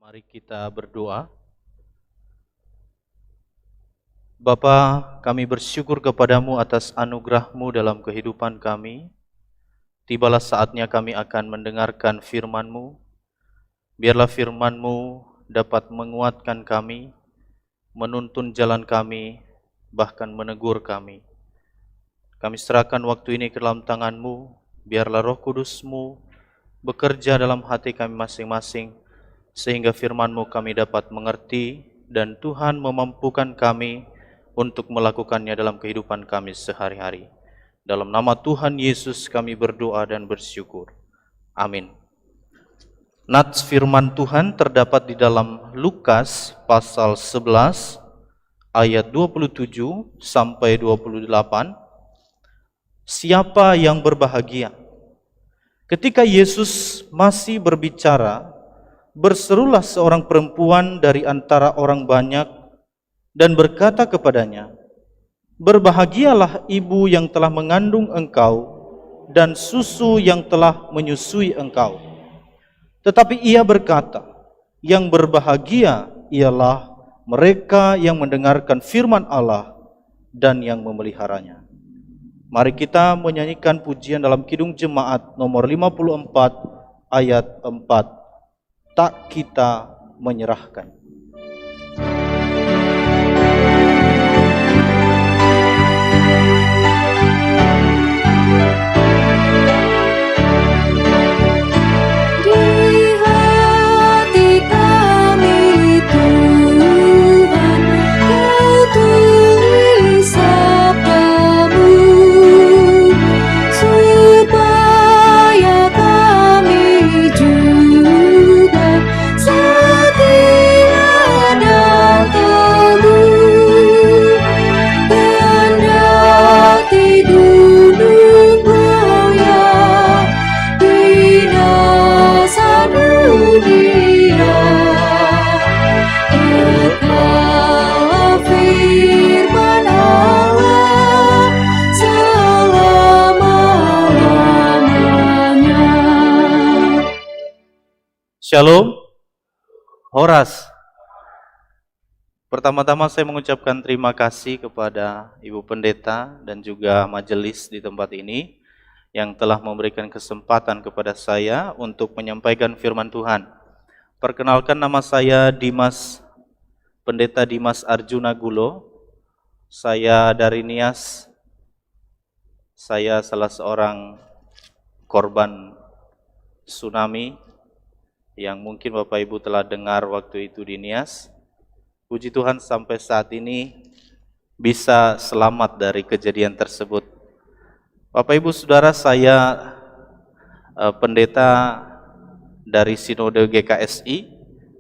Mari kita berdoa. Bapa, kami bersyukur kepadamu atas anugerah-Mu dalam kehidupan kami. Tibalah saatnya kami akan mendengarkan firman-Mu. Biarlah firman-Mu dapat menguatkan kami, menuntun jalan kami, bahkan menegur kami. Kami serahkan waktu ini ke dalam tangan-Mu. Biarlah Roh Kudus-Mu bekerja dalam hati kami masing-masing, sehingga firman-Mu kami dapat mengerti, dan Tuhan memampukan kami untuk melakukannya dalam kehidupan kami sehari-hari. Dalam nama Tuhan Yesus kami berdoa dan bersyukur. Amin. Nats firman Tuhan terdapat di dalam Lukas pasal 11 ayat 27 sampai 28. Siapa yang berbahagia? Ketika Yesus masih berbicara, berserulah seorang perempuan dari antara orang banyak dan berkata kepadanya, "Berbahagialah ibu yang telah mengandung engkau dan susu yang telah menyusui engkau." Tetapi ia berkata, "Yang berbahagia ialah mereka yang mendengarkan firman Allah dan yang memeliharanya." Mari kita menyanyikan pujian dalam Kidung Jemaat nomor 54 ayat 4. Tak kita menyerahkan. Shalom, Horas. Pertama-tama saya mengucapkan terima kasih kepada Ibu Pendeta dan juga majelis di tempat ini yang telah memberikan kesempatan kepada saya untuk menyampaikan firman Tuhan. Perkenalkan, nama saya Pendeta Dimas Arjuna Gulo. Saya dari Nias. Saya salah seorang korban tsunami yang mungkin Bapak Ibu telah dengar waktu itu di Nias. Puji Tuhan sampai saat ini bisa selamat dari kejadian tersebut. Bapak Ibu Saudara, saya pendeta dari Sinode GKSI,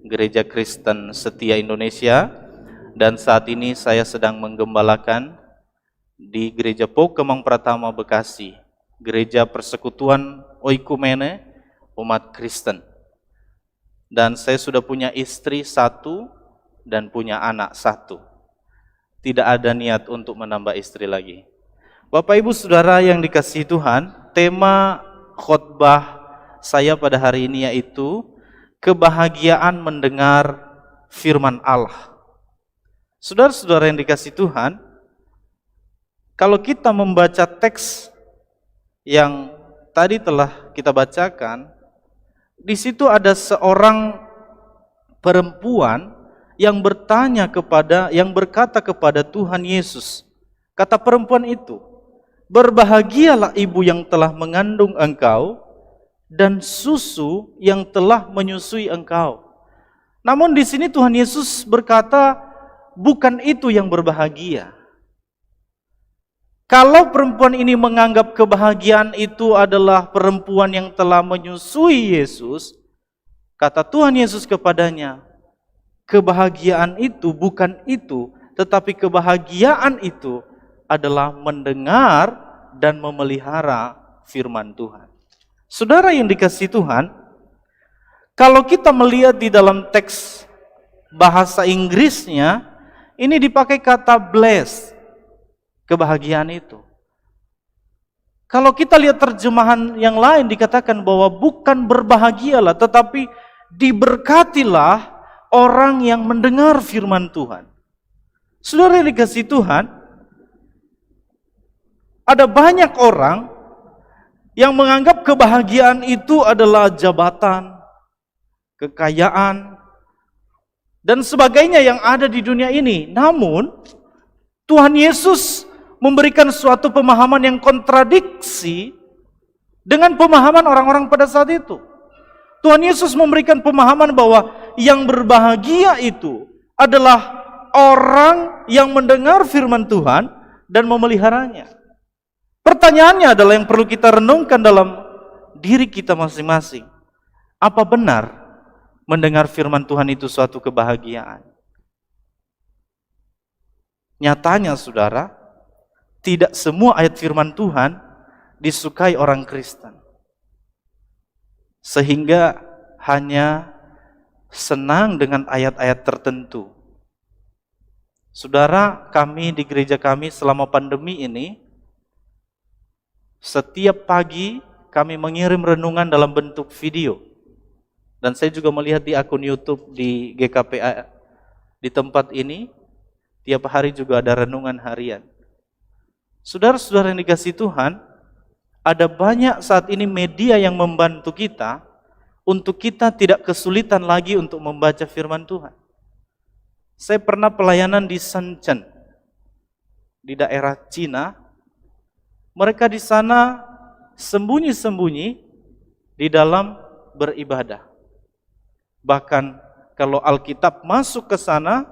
Gereja Kristen Setia Indonesia, dan saat ini saya sedang menggembalakan di Gereja PO Kemang Pratama Bekasi, Gereja Persekutuan Oikumene Umat Kristen. Dan saya sudah punya istri 1 dan punya anak 1. Tidak ada niat untuk menambah istri lagi. Bapak Ibu Saudara yang dikasihi Tuhan, tema khotbah saya pada hari ini yaitu kebahagiaan mendengar firman Allah. Saudara-saudara yang dikasihi Tuhan, kalau kita membaca teks yang tadi telah kita bacakan, di situ ada seorang perempuan yang berkata kepada Tuhan Yesus. Kata perempuan itu, "Berbahagialah ibu yang telah mengandung engkau dan susu yang telah menyusui engkau." Namun di sini Tuhan Yesus berkata, bukan itu yang berbahagia. Kalau perempuan ini menganggap kebahagiaan itu adalah perempuan yang telah menyusui Yesus, kata Tuhan Yesus kepadanya, kebahagiaan itu bukan itu, tetapi kebahagiaan itu adalah mendengar dan memelihara firman Tuhan. Saudara yang dikasihi Tuhan, kalau kita melihat di dalam teks bahasa Inggrisnya, ini dipakai kata bless. Kebahagiaan itu. Kalau kita lihat terjemahan yang lain dikatakan bahwa bukan berbahagialah, tetapi diberkatilah orang yang mendengar firman Tuhan. Saudara yang dikasihi Tuhan, ada banyak orang yang menganggap kebahagiaan itu adalah jabatan, kekayaan, dan sebagainya yang ada di dunia ini. Namun, Tuhan Yesus memberikan suatu pemahaman yang kontradiksi dengan pemahaman orang-orang pada saat itu. Tuhan Yesus memberikan pemahaman bahwa yang berbahagia itu adalah orang yang mendengar firman Tuhan dan memeliharanya. Pertanyaannya adalah yang perlu kita renungkan dalam diri kita masing-masing. Apa benar mendengar firman Tuhan itu suatu kebahagiaan? Nyatanya saudara, tidak semua ayat firman Tuhan disukai orang Kristen. Sehingga hanya senang dengan ayat-ayat tertentu. Saudara, kami di gereja kami selama pandemi ini, setiap pagi kami mengirim renungan dalam bentuk video. Dan saya juga melihat di akun YouTube di GKPA di tempat ini, tiap hari juga ada renungan harian. Saudara-saudara yang dikasihi Tuhan, ada banyak saat ini media yang membantu kita untuk kita tidak kesulitan lagi untuk membaca firman Tuhan. Saya pernah pelayanan di Shenzhen, di daerah Cina. Mereka di sana sembunyi-sembunyi di dalam beribadah. Bahkan kalau Alkitab masuk ke sana,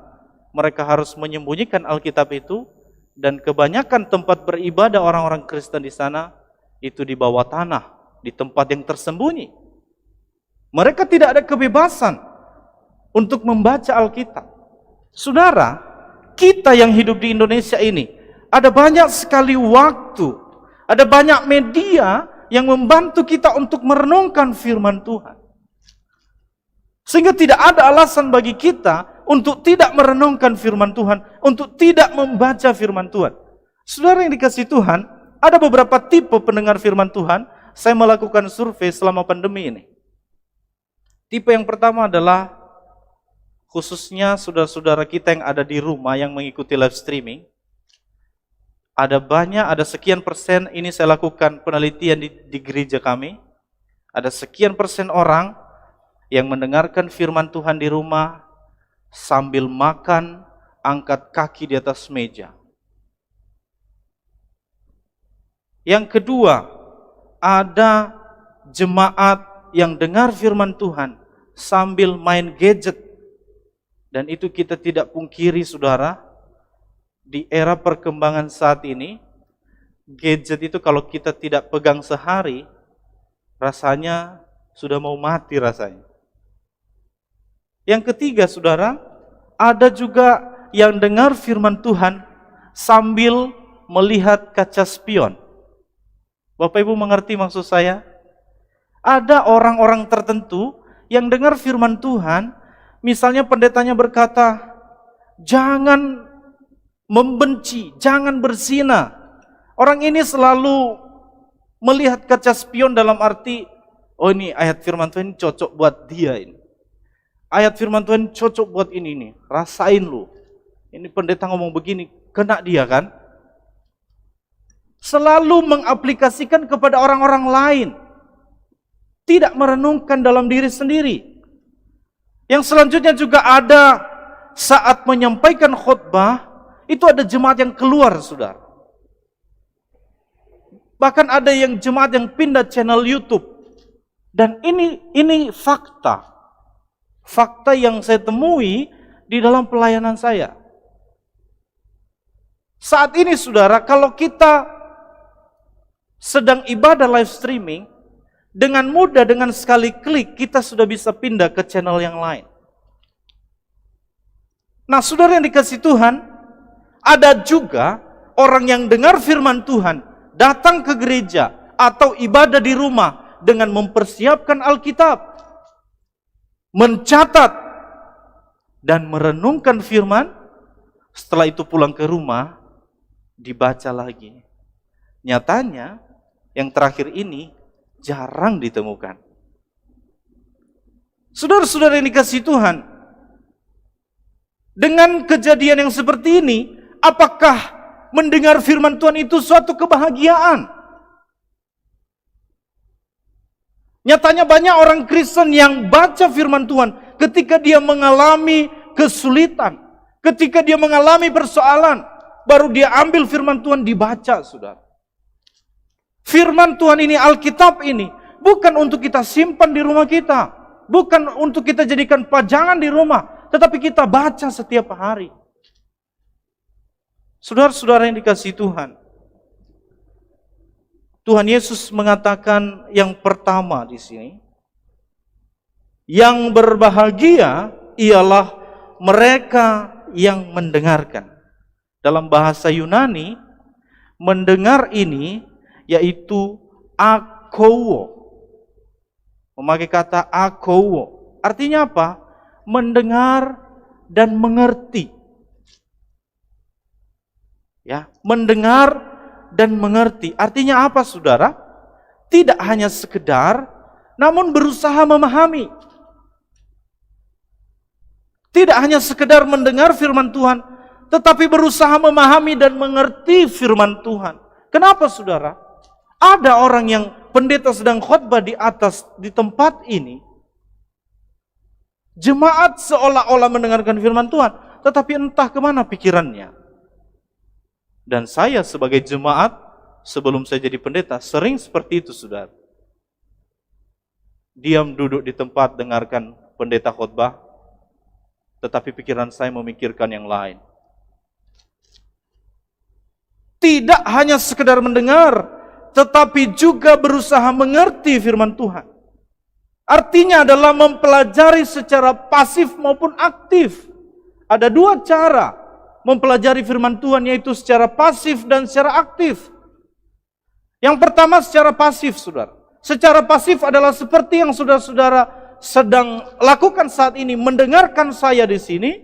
mereka harus menyembunyikan Alkitab itu, dan kebanyakan tempat beribadah orang-orang Kristen di sana itu di bawah tanah, di tempat yang tersembunyi. Mereka tidak ada kebebasan untuk membaca Alkitab. Saudara, kita yang hidup di Indonesia ini, ada banyak sekali waktu, ada banyak media yang membantu kita untuk merenungkan firman Tuhan. Sehingga tidak ada alasan bagi kita untuk tidak merenungkan firman Tuhan, untuk tidak membaca firman Tuhan. Saudara yang dikasihi Tuhan, ada beberapa tipe pendengar firman Tuhan. Saya melakukan survei selama pandemi ini. Tipe yang pertama adalah khususnya saudara-saudara kita yang ada di rumah yang mengikuti live streaming. Ada sekian persen, ini saya lakukan penelitian di gereja kami. Ada sekian persen orang yang mendengarkan firman Tuhan di rumah sambil makan, angkat kaki di atas meja. Yang kedua, ada jemaat yang dengar firman Tuhan sambil main gadget. Dan itu kita tidak pungkiri saudara, di era perkembangan saat ini, gadget itu kalau kita tidak pegang sehari, rasanya sudah mau mati rasanya. Yang ketiga saudara, ada juga yang dengar firman Tuhan sambil melihat kaca spion. Bapak Ibu mengerti maksud saya? Ada orang-orang tertentu yang dengar firman Tuhan, misalnya pendetanya berkata, jangan membenci, jangan berzina. Orang ini selalu melihat kaca spion dalam arti, oh ini ayat firman Tuhan cocok buat dia ini. Ayat firman Tuhan cocok buat ini nih, rasain lu. Ini pendeta ngomong begini, kena dia kan? Selalu mengaplikasikan kepada orang-orang lain. Tidak merenungkan dalam diri sendiri. Yang selanjutnya juga ada saat menyampaikan khotbah, itu ada jemaat yang keluar, saudara. Bahkan ada yang jemaat yang pindah channel YouTube. Dan ini fakta. Fakta yang saya temui di dalam pelayanan saya. Saat ini saudara, kalau kita sedang ibadah live streaming, dengan mudah, dengan sekali klik, kita sudah bisa pindah ke channel yang lain. Nah saudara yang dikasihi Tuhan, ada juga orang yang dengar firman Tuhan, datang ke gereja atau ibadah di rumah dengan mempersiapkan Alkitab, mencatat dan merenungkan firman, setelah itu pulang ke rumah, dibaca lagi. Nyatanya, yang terakhir ini jarang ditemukan. Saudara-saudara yang dikasihi Tuhan, Dengan kejadian yang seperti ini, apakah mendengar firman Tuhan itu suatu kebahagiaan? Nyatanya banyak orang Kristen yang baca firman Tuhan ketika dia mengalami kesulitan, ketika dia mengalami persoalan, baru dia ambil firman Tuhan dibaca, saudara. Firman Tuhan ini, Alkitab ini, bukan untuk kita simpan di rumah kita, bukan untuk kita jadikan pajangan di rumah, tetapi kita baca setiap hari. Saudara-saudara yang dikasihi Tuhan, Tuhan Yesus mengatakan yang pertama di sini, yang berbahagia ialah mereka yang mendengarkan. Dalam bahasa Yunani, mendengar ini yaitu akouo. Memakai kata akouo. Artinya apa? Mendengar dan mengerti. Ya, mendengar dan mengerti. Artinya apa, saudara? Tidak hanya sekedar, namun berusaha memahami. Tidak hanya sekedar mendengar firman Tuhan, tetapi berusaha memahami dan mengerti firman Tuhan. Kenapa, saudara? Ada orang yang pendeta sedang khotbah di tempat ini, jemaat seolah-olah mendengarkan firman Tuhan, tetapi entah kemana pikirannya. Dan saya sebagai jemaat, sebelum saya jadi pendeta, sering seperti itu, saudara. Diam duduk di tempat dengarkan pendeta khotbah, tetapi pikiran saya memikirkan yang lain. Tidak hanya sekedar mendengar, tetapi juga berusaha mengerti firman Tuhan. Artinya adalah mempelajari secara pasif maupun aktif. Ada dua cara mempelajari firman Tuhan, yaitu secara pasif dan secara aktif. Yang pertama secara pasif, saudara. Secara pasif adalah seperti yang saudara-saudara sedang lakukan saat ini, mendengarkan saya di sini.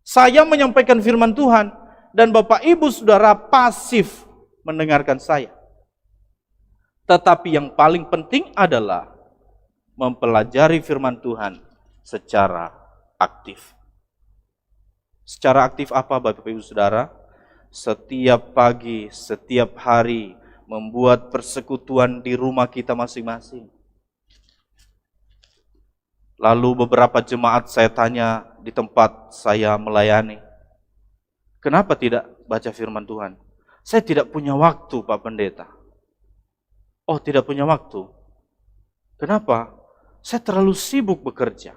Saya menyampaikan firman Tuhan, dan Bapak Ibu Saudara pasif mendengarkan saya. Tetapi yang paling penting adalah mempelajari firman Tuhan secara aktif. Secara aktif apa, Bapak Ibu Saudara? Setiap pagi, setiap hari membuat persekutuan di rumah kita masing-masing. Lalu beberapa jemaat saya tanya di tempat saya melayani, kenapa tidak baca firman Tuhan? Saya tidak punya waktu, Pak Pendeta. Oh, tidak punya waktu. Kenapa? Saya terlalu sibuk bekerja.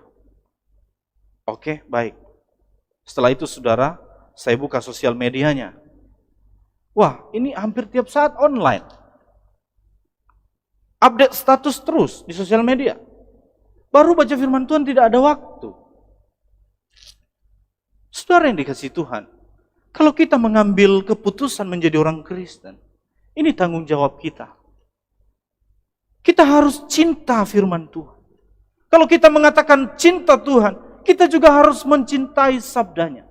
Oke, baik. Setelah itu, saudara, saya buka sosial medianya. Wah, ini hampir tiap saat online. Update status terus di sosial media. Baru baca firman Tuhan tidak ada waktu. Saudara yang dikasihi Tuhan, kalau kita mengambil keputusan menjadi orang Kristen, ini tanggung jawab kita. Kita harus cinta firman Tuhan. Kalau kita mengatakan cinta Tuhan, kita juga harus mencintai sabdanya.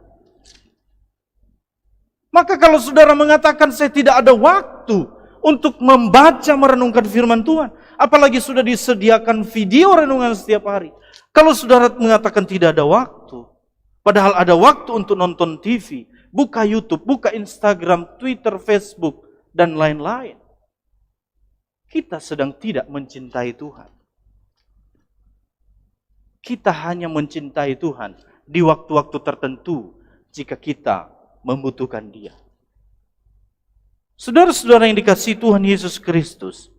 Maka kalau saudara mengatakan saya tidak ada waktu untuk membaca merenungkan firman Tuhan, apalagi sudah disediakan video renungan setiap hari. Kalau saudara mengatakan tidak ada waktu, padahal ada waktu untuk nonton TV, buka YouTube, buka Instagram, Twitter, Facebook, dan lain-lain. Kita sedang tidak mencintai Tuhan. Kita hanya mencintai Tuhan di waktu-waktu tertentu jika kita membutuhkan Dia. Saudara-saudara yang dikasihi Tuhan Yesus Kristus,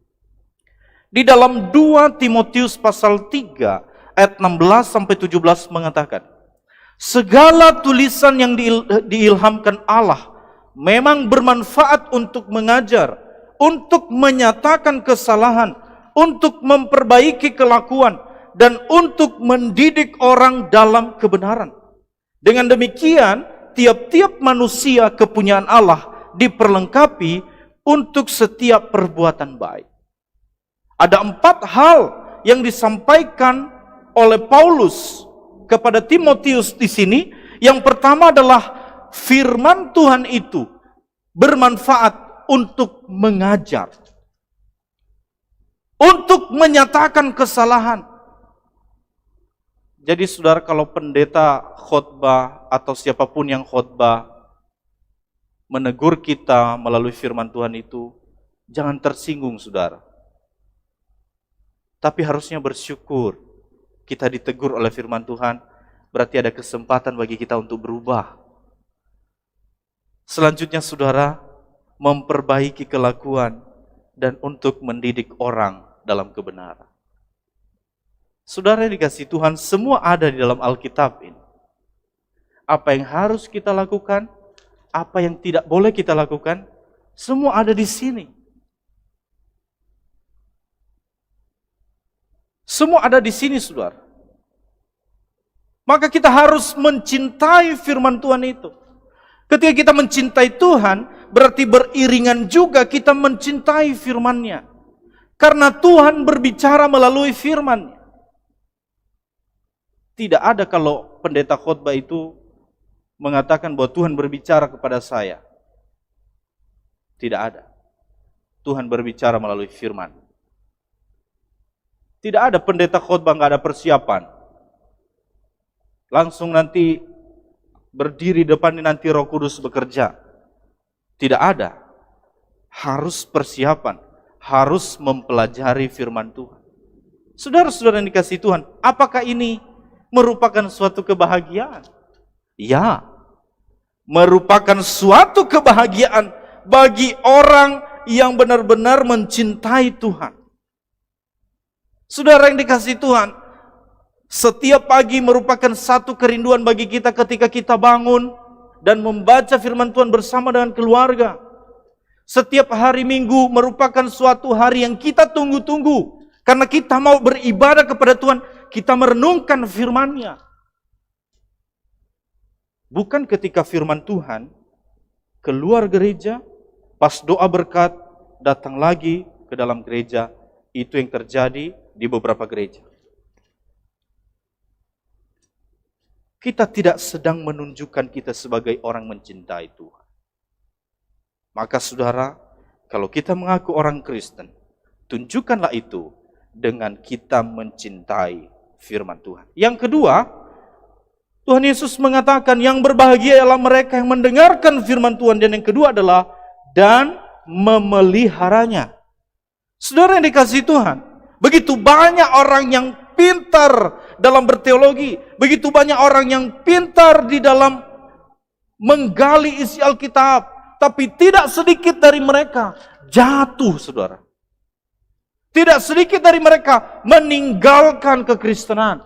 di dalam 2 Timotius pasal 3 ayat 16 sampai 17 mengatakan, segala tulisan yang diilhamkan Allah memang bermanfaat untuk mengajar, untuk menyatakan kesalahan, untuk memperbaiki kelakuan, dan untuk mendidik orang dalam kebenaran. Dengan demikian, tiap-tiap manusia kepunyaan Allah diperlengkapi untuk setiap perbuatan baik. Ada 4 hal yang disampaikan oleh Paulus kepada Timotius di sini. Yang pertama adalah firman Tuhan itu bermanfaat untuk mengajar, untuk menyatakan kesalahan, Jadi saudara, kalau pendeta khotbah atau siapapun yang khotbah menegur kita melalui firman Tuhan itu, jangan tersinggung saudara. Tapi harusnya bersyukur kita ditegur oleh firman Tuhan, berarti ada kesempatan bagi kita untuk berubah. Selanjutnya saudara, memperbaiki kelakuan dan untuk mendidik orang dalam kebenaran. Saudara yang dikasihi Tuhan, semua ada di dalam Alkitab ini. Apa yang harus kita lakukan, apa yang tidak boleh kita lakukan, semua ada di sini. Semua ada di sini, saudara. Maka kita harus mencintai firman Tuhan itu. Ketika kita mencintai Tuhan, berarti beriringan juga kita mencintai firman-Nya. Karena Tuhan berbicara melalui firman-Nya. Tidak ada kalau pendeta khotbah itu mengatakan bahwa Tuhan berbicara kepada saya. Tidak ada. Tuhan berbicara melalui firman. Tidak ada pendeta khotbah nggak ada persiapan. Langsung nanti berdiri depan nanti Roh Kudus bekerja. Tidak ada. Harus persiapan. Harus mempelajari firman Tuhan. Saudara-saudara yang dikasihi Tuhan, apakah ini merupakan suatu kebahagiaan? Ya, merupakan suatu kebahagiaan bagi orang yang benar-benar mencintai Tuhan. Saudara yang dikasihi Tuhan, setiap pagi merupakan satu kerinduan bagi kita ketika kita bangun dan membaca firman Tuhan bersama dengan keluarga. Setiap hari Minggu merupakan suatu hari yang kita tunggu-tunggu karena kita mau beribadah kepada Tuhan. Kita merenungkan firman-Nya. Bukan ketika firman Tuhan keluar gereja, pas doa berkat, datang lagi ke dalam gereja. Itu yang terjadi di beberapa gereja. Kita tidak sedang menunjukkan kita sebagai orang mencintai Tuhan. Maka saudara, kalau kita mengaku orang Kristen, tunjukkanlah itu dengan kita mencintai firman Tuhan. Yang kedua, Tuhan Yesus mengatakan yang berbahagia ialah mereka yang mendengarkan firman Tuhan. Dan yang kedua adalah dan memeliharanya. Saudara yang dikasihi Tuhan, begitu banyak orang yang pintar dalam berteologi, begitu banyak orang yang pintar di dalam menggali isi Alkitab, tapi tidak sedikit dari mereka jatuh, saudara. Tidak sedikit dari mereka meninggalkan kekristenan.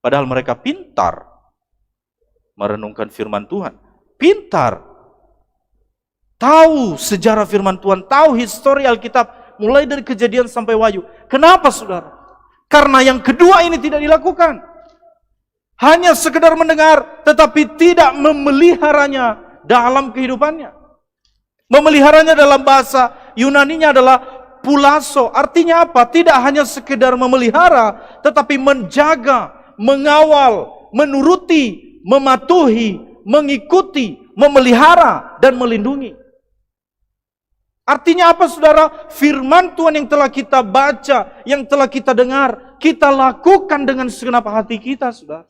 Padahal mereka pintar merenungkan firman Tuhan. Pintar. Tahu sejarah firman Tuhan. Tahu histori Alkitab. Mulai dari Kejadian sampai Wahyu. Kenapa saudara? Karena yang kedua ini tidak dilakukan. Hanya sekedar mendengar. Tetapi tidak memeliharanya dalam kehidupannya. Memeliharanya dalam bahasa Yunaninya adalah pulaso. Artinya apa? Tidak hanya sekedar memelihara, tetapi menjaga, mengawal, menuruti, mematuhi, mengikuti, memelihara, dan melindungi. Artinya apa saudara? Firman Tuhan yang telah kita baca, yang telah kita dengar, kita lakukan dengan segenap hati kita, saudara.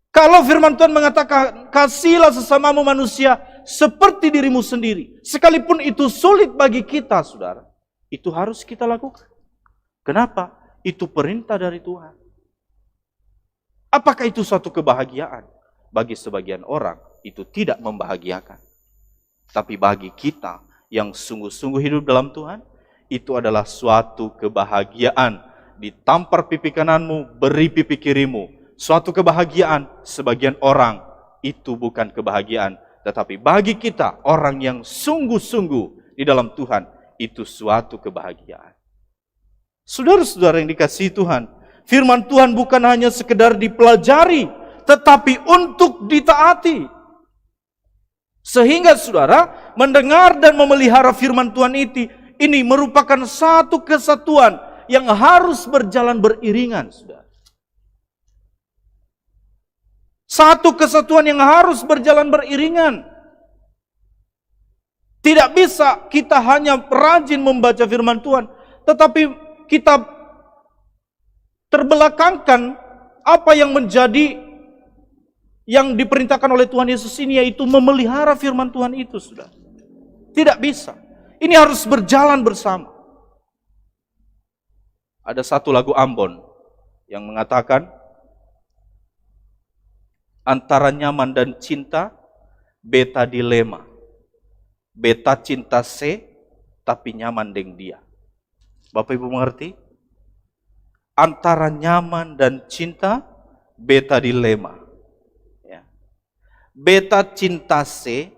Kalau firman Tuhan mengatakan, kasihilah sesamamu manusia seperti dirimu sendiri. Sekalipun itu sulit bagi kita, saudara. Itu harus kita lakukan. Kenapa? Itu perintah dari Tuhan. Apakah itu suatu kebahagiaan? Bagi sebagian orang, itu tidak membahagiakan. Tapi bagi kita yang sungguh-sungguh hidup dalam Tuhan, itu adalah suatu kebahagiaan. Ditampar pipi kananmu, beri pipi kirimu. Suatu kebahagiaan, sebagian orang itu bukan kebahagiaan. Tetapi bagi kita, orang yang sungguh-sungguh di dalam Tuhan, itu suatu kebahagiaan. Saudara-saudara yang dikasihi Tuhan, firman Tuhan bukan hanya sekedar dipelajari, tetapi untuk ditaati. Sehingga saudara, mendengar dan memelihara firman Tuhan ini merupakan satu kesatuan yang harus berjalan beriringan, saudara. Satu kesatuan yang harus berjalan beriringan. Tidak bisa kita hanya rajin membaca firman Tuhan, tetapi kita terbelakangkan Apa yang menjadi yang diperintahkan oleh Tuhan Yesus ini, yaitu memelihara firman Tuhan itu, saudara. Tidak bisa. Ini harus berjalan bersama. Ada satu lagu Ambon yang mengatakan, antara nyaman dan cinta, beta dilema. Beta cinta se, tapi nyaman dengan dia. Bapak Ibu mengerti? Antara nyaman dan cinta, beta dilema. Ya. Beta cinta se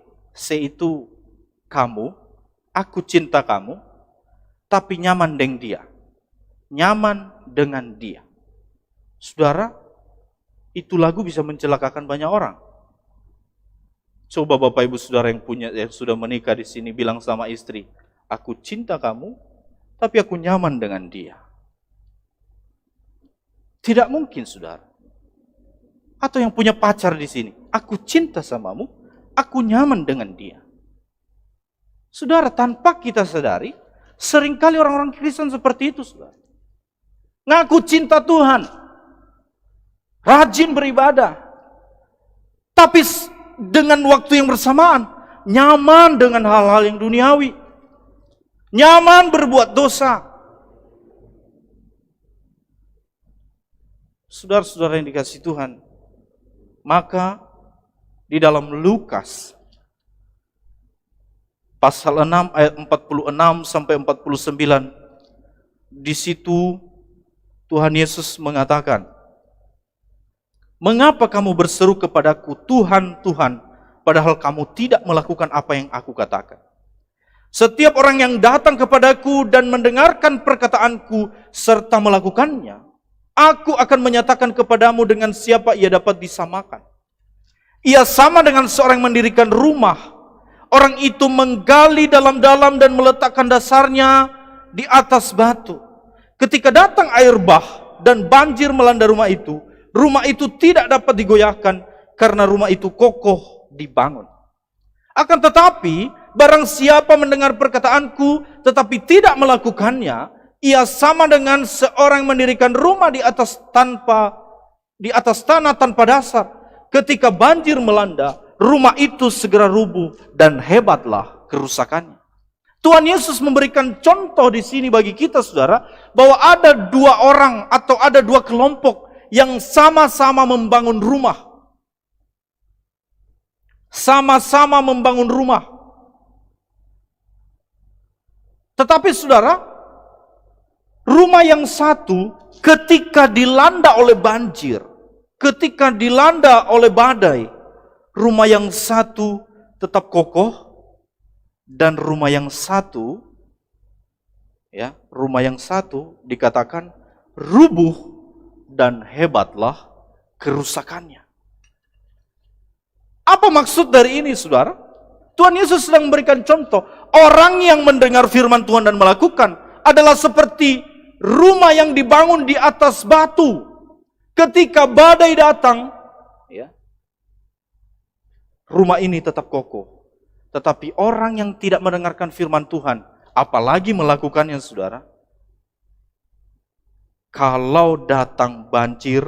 itu kamu, aku cinta kamu, tapi nyaman dengan dia. Nyaman dengan dia. Saudara, itu lagu bisa mencelakakan banyak orang. Coba Bapak Ibu Saudara yang sudah menikah di sini bilang sama istri, aku cinta kamu, tapi aku nyaman dengan dia. Tidak mungkin, saudara. Atau yang punya pacar di sini, aku cinta samamu, aku nyaman dengan dia. Saudara, tanpa kita sadari, seringkali orang-orang Kristen seperti itu, saudara. Ngaku cinta Tuhan, rajin beribadah, tapi dengan waktu yang bersamaan, nyaman dengan hal-hal yang duniawi. Nyaman berbuat dosa. Saudara-saudara yang dikasihi Tuhan, maka di dalam Lukas pasal 6 ayat 46 sampai 49, di situ Tuhan Yesus mengatakan, mengapa kamu berseru kepadaku, Tuhan, Tuhan, padahal kamu tidak melakukan apa yang aku katakan? Setiap orang yang datang kepadaku dan mendengarkan perkataanku serta melakukannya, aku akan menyatakan kepadamu dengan siapa ia dapat disamakan. Ia sama dengan seorang yang mendirikan rumah. Orang itu menggali dalam-dalam dan meletakkan dasarnya di atas batu. Ketika datang air bah dan banjir melanda rumah itu tidak dapat digoyahkan karena rumah itu kokoh dibangun. Akan tetapi, barang siapa mendengar perkataanku tetapi tidak melakukannya, ia sama dengan seorang yang mendirikan rumah di atas tanah tanpa dasar. Ketika banjir melanda, rumah itu segera rubuh dan hebatlah kerusakannya. Tuhan Yesus memberikan contoh di sini bagi kita, saudara, bahwa ada dua orang atau ada dua kelompok yang sama-sama membangun rumah. Sama-sama membangun rumah. Tetapi saudara, rumah yang satu ketika dilanda oleh banjir, ketika dilanda oleh badai, rumah yang satu tetap kokoh, dan rumah yang satu dikatakan rubuh dan hebatlah kerusakannya. Apa maksud dari ini, saudara? Tuhan Yesus sedang memberikan contoh. Orang yang mendengar firman Tuhan dan melakukan adalah seperti rumah yang dibangun di atas batu. Ketika badai datang, rumah ini tetap kokoh. Tetapi orang yang tidak mendengarkan firman Tuhan, apalagi melakukannya, saudara, kalau datang banjir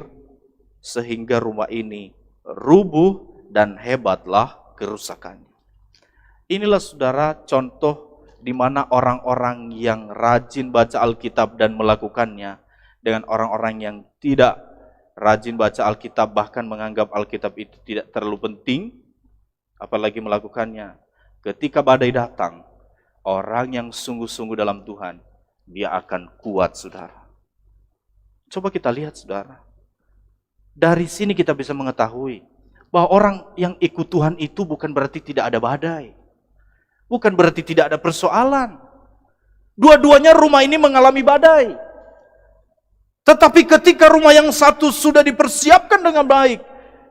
sehingga rumah ini rubuh dan hebatlah kerusakannya. Inilah, saudara, contoh di mana orang-orang yang rajin baca Alkitab dan melakukannya dengan orang-orang yang tidak rajin baca Alkitab, bahkan menganggap Alkitab itu tidak terlalu penting, apalagi melakukannya. Ketika badai datang, orang yang sungguh-sungguh dalam Tuhan, dia akan kuat, saudara. Coba kita lihat, saudara. Dari sini kita bisa mengetahui bahwa orang yang ikut Tuhan itu bukan berarti tidak ada badai. Bukan berarti tidak ada persoalan. Dua-duanya rumah ini mengalami badai. Tetapi ketika rumah yang satu sudah dipersiapkan dengan baik,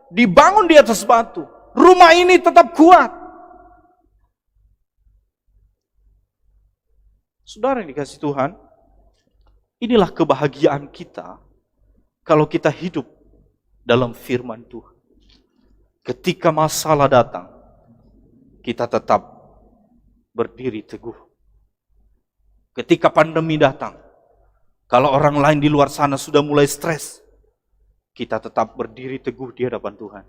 dibangun di atas batu, rumah ini tetap kuat. Saudara yang dikasihi Tuhan, inilah kebahagiaan kita kalau kita hidup dalam firman Tuhan. Ketika masalah datang, kita tetap berdiri teguh. Ketika pandemi datang, kalau orang lain di luar sana sudah mulai stres, kita tetap berdiri teguh di hadapan Tuhan.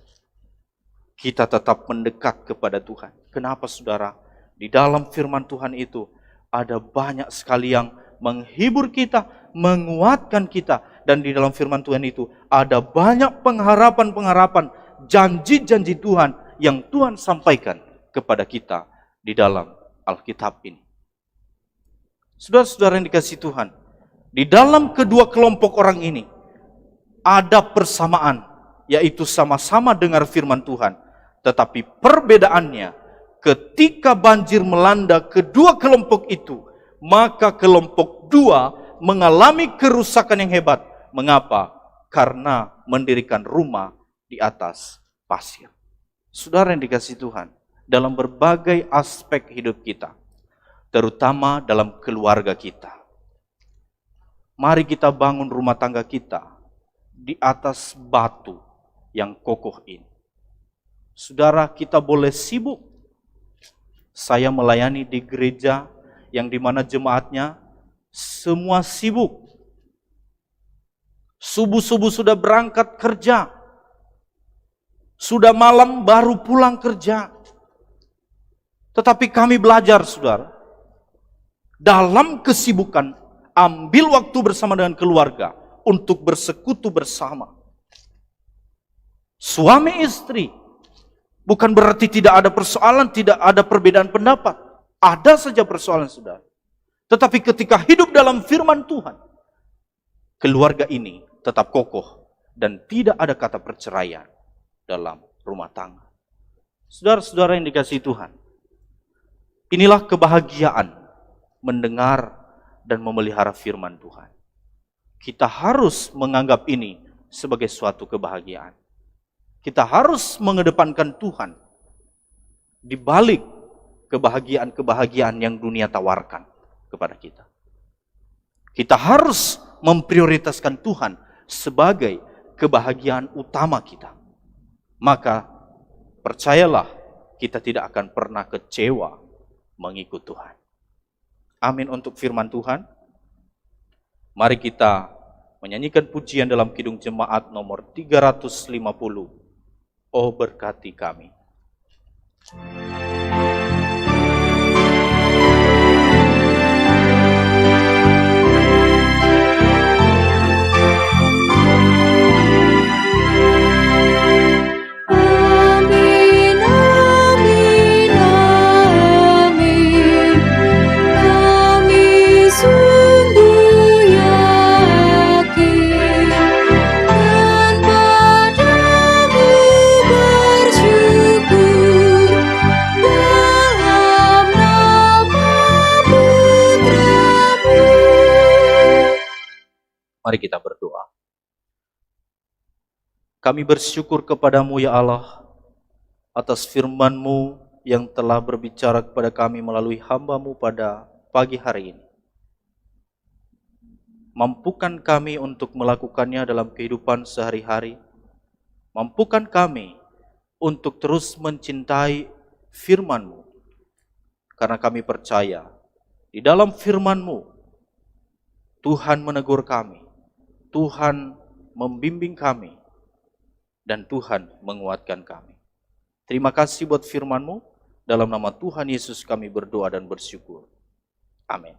Kita tetap mendekat kepada Tuhan. Kenapa saudara? Di dalam firman Tuhan itu ada banyak sekali yang menghibur kita, menguatkan kita. Dan di dalam firman Tuhan itu ada banyak pengharapan-pengharapan, janji-janji Tuhan yang Tuhan sampaikan kepada kita di dalam Alkitab ini. Saudara-saudara yang dikasihi Tuhan, di dalam kedua kelompok orang ini ada persamaan, yaitu sama-sama dengar firman Tuhan. Tetapi perbedaannya, ketika banjir melanda kedua kelompok itu, maka kelompok dua mengalami kerusakan yang hebat. Mengapa? Karena mendirikan rumah di atas pasir. Saudara yang dikasihi Tuhan, dalam berbagai aspek hidup kita, terutama dalam keluarga kita, mari kita bangun rumah tangga kita di atas batu yang kokoh ini. Saudara, kita boleh sibuk. Saya melayani di gereja yang dimana jemaatnya semua sibuk. Subuh-subuh sudah berangkat kerja. Sudah malam baru pulang kerja. Tetapi kami belajar, saudara. Dalam kesibukan, ambil waktu bersama dengan keluarga untuk bersekutu bersama. Suami istri, bukan berarti tidak ada persoalan, tidak ada perbedaan pendapat. Ada saja persoalan, saudara. Tetapi ketika hidup dalam firman Tuhan, keluarga ini tetap kokoh dan tidak ada kata perceraian dalam rumah tangga. Saudara-saudara yang dikasihi Tuhan, inilah kebahagiaan mendengar dan memelihara firman Tuhan. Kita harus menganggap ini sebagai suatu kebahagiaan. Kita harus mengedepankan Tuhan di balik kebahagiaan-kebahagiaan yang dunia tawarkan kepada kita. Kita harus memprioritaskan Tuhan sebagai kebahagiaan utama kita. Maka percayalah, kita tidak akan pernah kecewa mengikut Tuhan. Amin untuk firman Tuhan. Mari kita menyanyikan pujian dalam Kidung Jemaat nomor 350. Oh, berkati kami. Mari kita berdoa. Kami bersyukur kepadamu ya Allah, atas firman-Mu yang telah berbicara kepada kami melalui hamba-Mu pada pagi hari ini. Mampukan kami untuk melakukannya dalam kehidupan sehari-hari. Mampukan kami untuk terus mencintai firman-Mu. Karena kami percaya, di dalam firman-Mu, Tuhan menegur kami. Tuhan membimbing kami, dan Tuhan menguatkan kami. Terima kasih buat firman-Mu. Dalam nama Tuhan Yesus kami berdoa dan bersyukur. Amin.